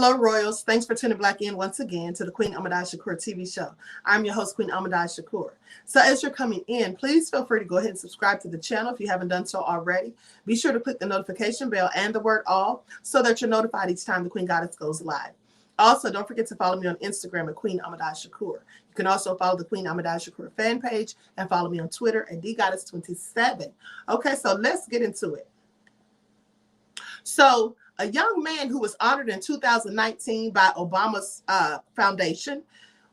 Hello, Royals. Thanks for tuning back in once again to the Queen Ahmadiyyah Shakur TV show. I'm your host, Queen Ahmadiyyah Shakur. So as you're coming in, please feel free to go ahead and subscribe to the channel if you haven't done so already. Be sure to click the notification bell and the word all so that you're notified each time the Queen Goddess goes live. Also, don't forget to follow me on Instagram at Queen Ahmadiyyah Shakur. You can also follow the Queen Ahmadiyyah Shakur fan page and follow me on Twitter at DGoddess27. Okay, so let's get into it. So a young man who was honored in 2019 by Obama's foundation,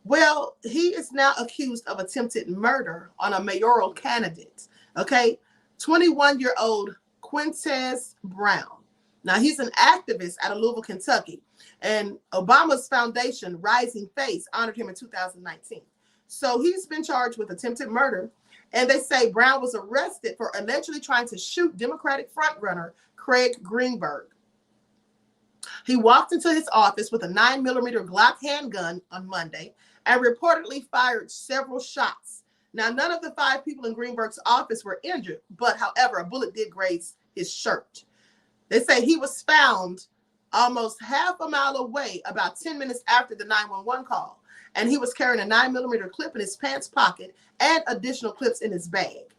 well, he is now accused of attempted murder on a mayoral candidate. Okay, 21-year-old Quintes Brown. Now, he's an activist out of Louisville, Kentucky, and Obama's foundation, Rising Face, honored him in 2019. So he's been charged with attempted murder, and they say Brown was arrested for allegedly trying to shoot Democratic frontrunner Craig Greenberg. He walked into his office with a 9mm Glock handgun on Monday and reportedly fired several shots. Now, none of the 5 people in Greenberg's office were injured, but however, a bullet did graze his shirt. They say he was found almost half a mile away about 10 minutes after the 911 call, and he was carrying a 9mm clip in his pants pocket and additional clips in his bag.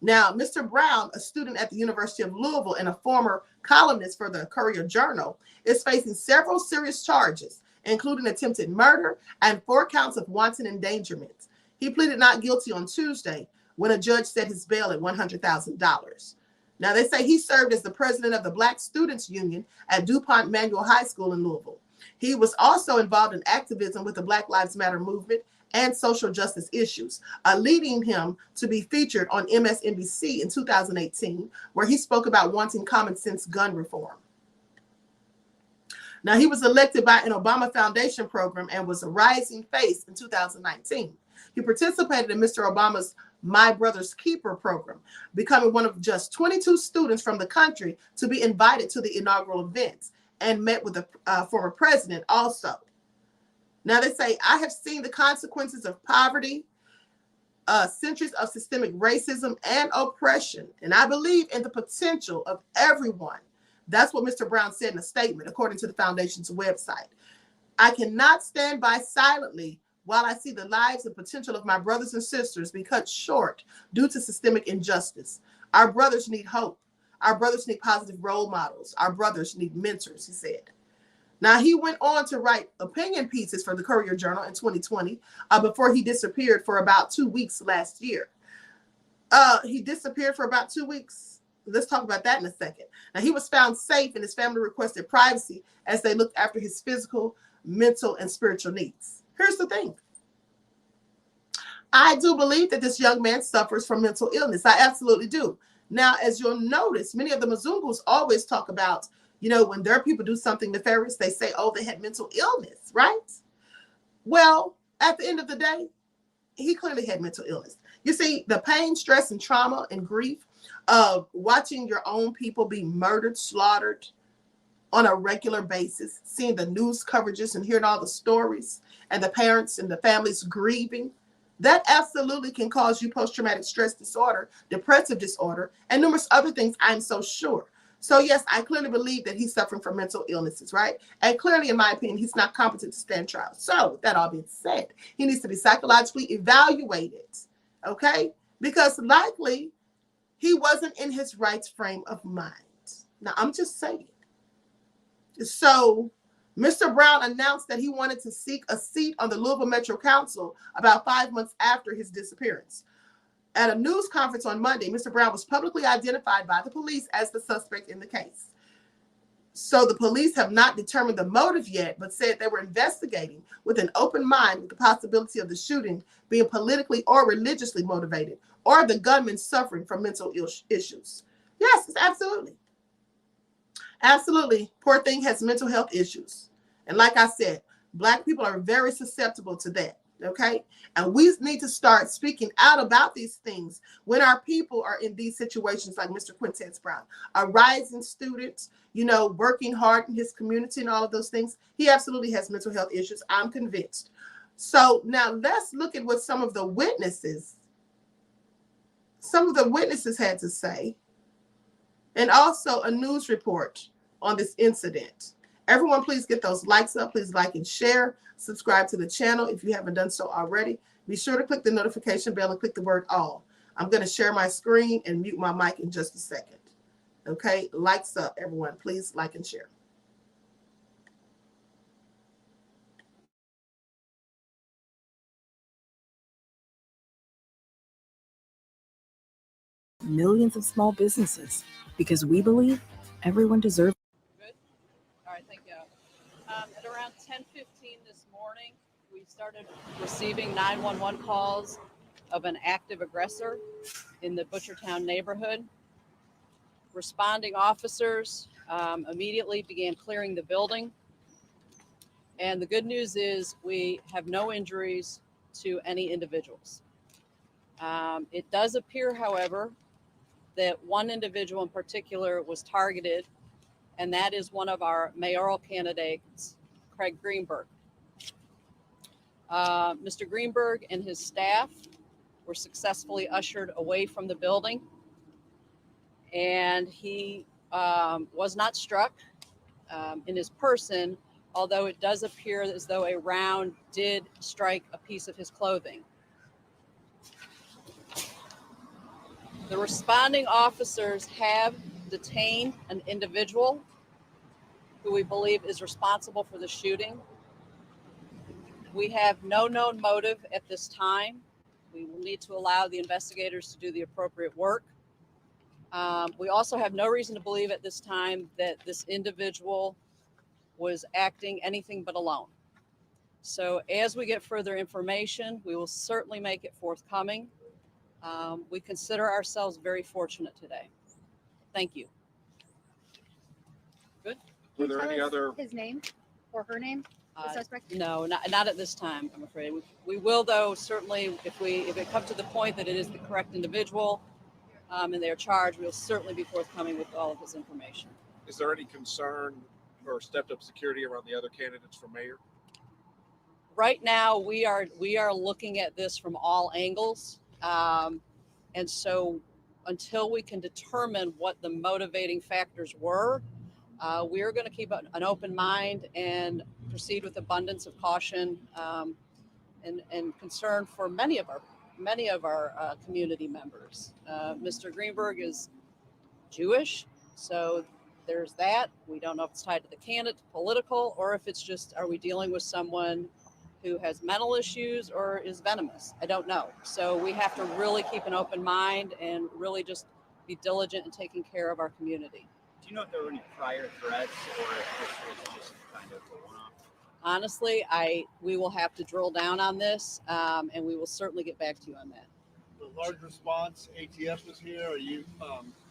Now, Mr. Brown, a student at the University of Louisville and a former columnist for the Courier-Journal, is facing several serious charges, including attempted murder and 4 counts of wanton endangerment. He pleaded not guilty on Tuesday when a judge set his bail at $100,000. Now, they say he served as the president of the Black Students Union at DuPont Manual High School in Louisville. He was also involved in activism with the Black Lives Matter movement and social justice issues, leading him to be featured on MSNBC in 2018, where he spoke about wanting common sense gun reform. Now, he was elected by an Obama Foundation program and was a rising face in 2019. He participated in Mr. Obama's My Brother's Keeper program, becoming one of just 22 students from the country to be invited to the inaugural event, and met with the former president also. Now, they say, I have seen the consequences of poverty, centuries of systemic racism and oppression, and I believe in the potential of everyone. That's what Mr. Brown said in a statement, according to the foundation's website. I cannot stand by silently while I see the lives and potential of my brothers and sisters be cut short due to systemic injustice. Our brothers need hope. Our brothers need positive role models. Our brothers need mentors, he said. Now, he went on to write opinion pieces for the Courier-Journal in 2020 before he disappeared for about 2 weeks last year. He disappeared for about 2 weeks. Let's talk about that in a second. Now, he was found safe and his family requested privacy as they looked after his physical, mental, and spiritual needs. Here's the thing. I do believe that this young man suffers from mental illness. I absolutely do. Now, as you'll notice, many of the Mzungus always talk about, you know, when their people do something nefarious, they say, oh, they had mental illness, right? Well, at the end of the day, he clearly had mental illness. You see, the pain, stress, and trauma and grief of watching your own people be murdered, slaughtered on a regular basis, seeing the news coverages and hearing all the stories and the parents and the families grieving, that absolutely can cause you post-traumatic stress disorder, depressive disorder, and numerous other things, I'm so sure. So, yes, I clearly believe that he's suffering from mental illnesses, right? And clearly, in my opinion, he's not competent to stand trial. So, with that all being said, he needs to be psychologically evaluated, okay? Because likely, he wasn't in his right frame of mind. Now, I'm just saying. So, Mr. Brown announced that he wanted to seek a seat on the Louisville Metro Council about 5 months after his disappearance. At a news conference on Monday, Mr. Brown was publicly identified by the police as the suspect in the case. So the police have not determined the motive yet, but said they were investigating with an open mind with the possibility of the shooting being politically or religiously motivated, or the gunman suffering from mental issues. Yes, absolutely. Absolutely. Poor thing has mental health issues. And like I said, Black people are very susceptible to that. Okay. And we need to start speaking out about these things when our people are in these situations, like Mr. Quintes Brown, a rising student, you know, working hard in his community and all of those things. He absolutely has mental health issues. I'm convinced. So now let's look at what some of the witnesses had to say, and also a news report on this incident. Everyone, please get those likes up. Please like and share. Subscribe to the channel if you haven't done so already. Be sure to click the notification bell and click the word all. I'm going to share my screen and mute my mic in just a second. Okay, likes up, everyone. Please like and share. Millions of small businesses, because we believe everyone deserves. Good. All right, thank you. At around 10:15 this morning, we started receiving 911 calls of an active aggressor in the Butchertown neighborhood. Responding officers immediately began clearing the building. And the good news is we have no injuries to any individuals. It does appear, however, that one individual in particular was targeted, and that is one of our mayoral candidates, Craig Greenberg. Mr. Greenberg and his staff were successfully ushered away from the building, and he was not struck in his person, although it does appear as though a round did strike a piece of his clothing. The responding officers have detained an individual who we believe is responsible for the shooting. We have no known motive at this time. We will need to allow the investigators to do the appropriate work. We also have no reason to believe at this time that this individual was acting anything but alone. So as we get further information, we will certainly make it forthcoming. We consider ourselves very fortunate today. Thank you. Good. Were there any other? His name or her name? The suspect? No, not at this time, I'm afraid. We will, though, certainly, if it comes to the point that it is the correct individual and they are charged, we'll certainly be forthcoming with all of this information. Is there any concern or stepped up security around the other candidates for mayor? Right now, we are looking at this from all angles. And so until we can determine what the motivating factors were, we're going to keep an open mind and proceed with abundance of caution and concern for many of our community members. Mr. Greenberg is Jewish, so there's that. We don't know if it's tied to the candidate, political, or if it's just, are we dealing with someone who has mental issues or is venomous? I don't know. So we have to really keep an open mind and really just be diligent in taking care of our community. Do you know if there were any prior threats or if this was just kind of a one-off? Honestly, we will have to drill down on this, and we will certainly get back to you on that. The large response, ATF was here. Are you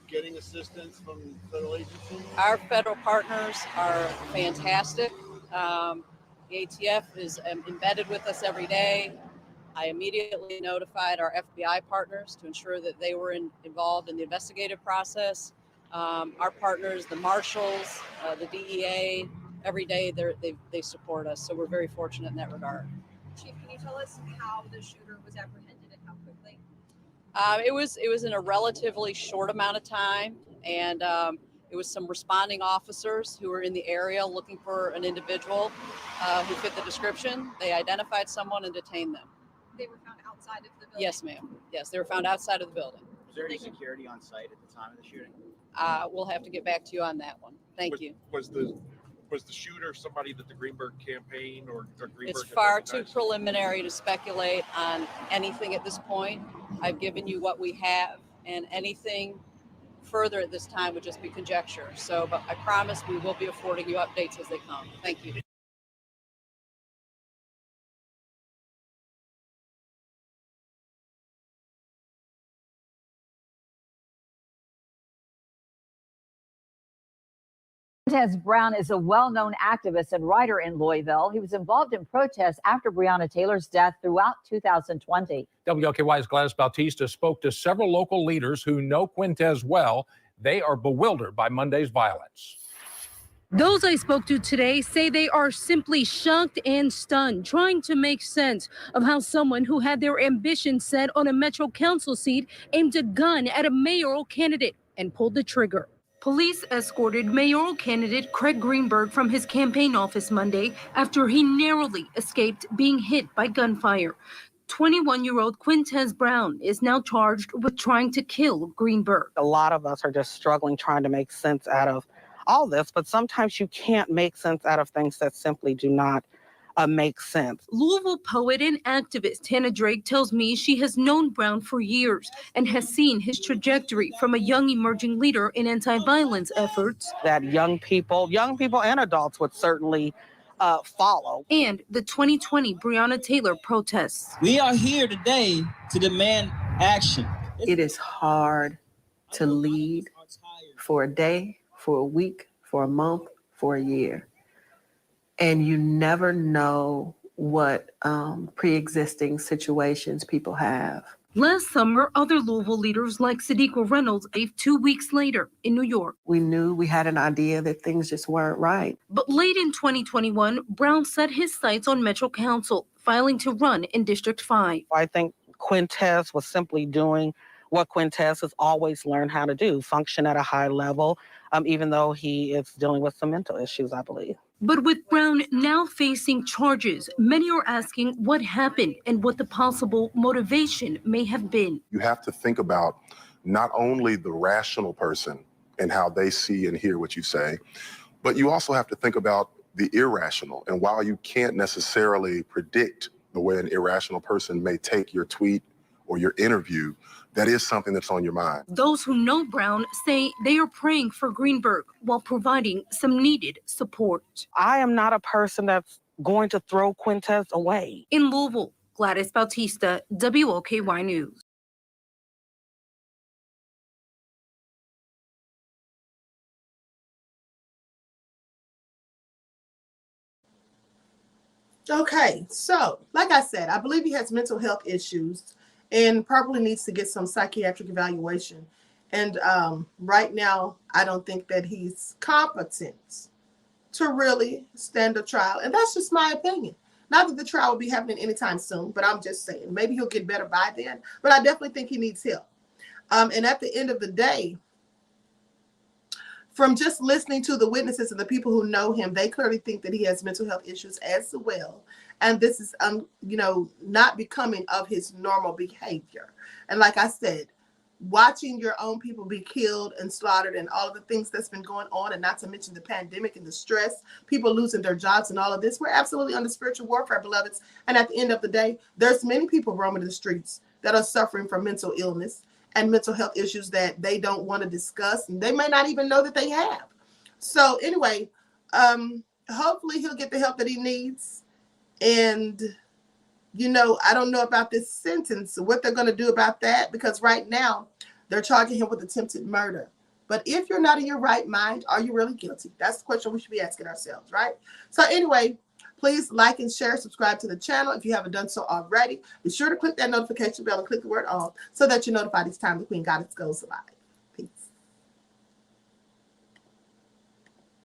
getting assistance from federal agencies? Our federal partners are fantastic. The ATF is embedded with us every day. I immediately notified our FBI partners to ensure that they were involved in the investigative process. Our partners, the marshals, the DEA, every day they support us. So we're very fortunate in that regard. Chief, can you tell us how the shooter was apprehended and how quickly? It was in a relatively short amount of time, and it was some responding officers who were in the area looking for an individual who fit the description. They identified someone and detained them. They were found outside of the building? Yes, ma'am. Yes, they were found outside of the building. Was there any security on site at the time of the shooting? We'll have to get back to you on that one. Thank you. Was the shooter somebody that the Greenberg campaign or Greenberg? It's far too preliminary to speculate on anything at this point. I've given you what we have, and anything further at this time would just be conjecture. So, but I promise we will be affording you updates as they come. Thank you. Quintes Brown is a well-known activist and writer in Louisville. He was involved in protests after Breonna Taylor's death throughout 2020. WLKY's Gladys Bautista spoke to several local leaders who know Quintes well. They are bewildered by Monday's violence. Those I spoke to today say they are simply shocked and stunned, trying to make sense of how someone who had their ambition set on a Metro Council seat aimed a gun at a mayoral candidate and pulled the trigger. Police escorted mayoral candidate Craig Greenberg from his campaign office Monday after he narrowly escaped being hit by gunfire. 21-year-old Quintes Brown is now charged with trying to kill Greenberg. A lot of us are just struggling trying to make sense out of all this, but sometimes you can't make sense out of things that simply do not make sense. Louisville poet and activist Hannah Drake tells me she has known Brown for years and has seen his trajectory from a young emerging leader in anti-violence efforts. That young people and adults would certainly follow. And the 2020 Breonna Taylor protests. We are here today to demand action. It is hard to lead for a day, for a week, for a month, for a year. And you never know what pre-existing situations people have. Last summer, other Louisville leaders like Sadiqa Reynolds left 2 weeks later in New York. We knew we had an idea that things just weren't right. But late in 2021, Brown set his sights on Metro Council, filing to run in District 5. I think Quintes was simply doing what Quintes has always learned how to do, function at a high level, even though he is dealing with some mental issues, I believe. But with Brown now facing charges, many are asking what happened and what the possible motivation may have been. You have to think about not only the rational person and how they see and hear what you say, but you also have to think about the irrational. And while you can't necessarily predict the way an irrational person may take your tweet or your interview, that is something that's on your mind. Those who know Brown say they are praying for Greenberg while providing some needed support. I am not a person that's going to throw Quintes away. In Louisville, Gladys Bautista, WOKY News. Okay, so like I said, I believe he has mental health issues and probably needs to get some psychiatric evaluation. And right now, I don't think that he's competent to really stand a trial. And that's just my opinion. Not that the trial will be happening anytime soon, but I'm just saying, maybe he'll get better by then. But I definitely think he needs help. And at the end of the day, from just listening to the witnesses and the people who know him, they clearly think that he has mental health issues as well. And this is, not becoming of his normal behavior. And like I said, watching your own people be killed and slaughtered and all of the things that's been going on, and not to mention the pandemic and the stress, people losing their jobs and all of this, we're absolutely under spiritual warfare, beloveds. And at the end of the day, there's many people roaming the streets that are suffering from mental illness and mental health issues that they don't want to discuss, and they may not even know that they have. So anyway, hopefully he'll get the help that he needs. And, I don't know about this sentence, what they're going to do about that, because right now they're charging him with attempted murder. But if you're not in your right mind, are you really guilty? That's the question we should be asking ourselves, right? So anyway, please like and share, subscribe to the channel if you haven't done so already. Be sure to click that notification bell and click the word all so that you're notified each time the Queen Goddess goes live.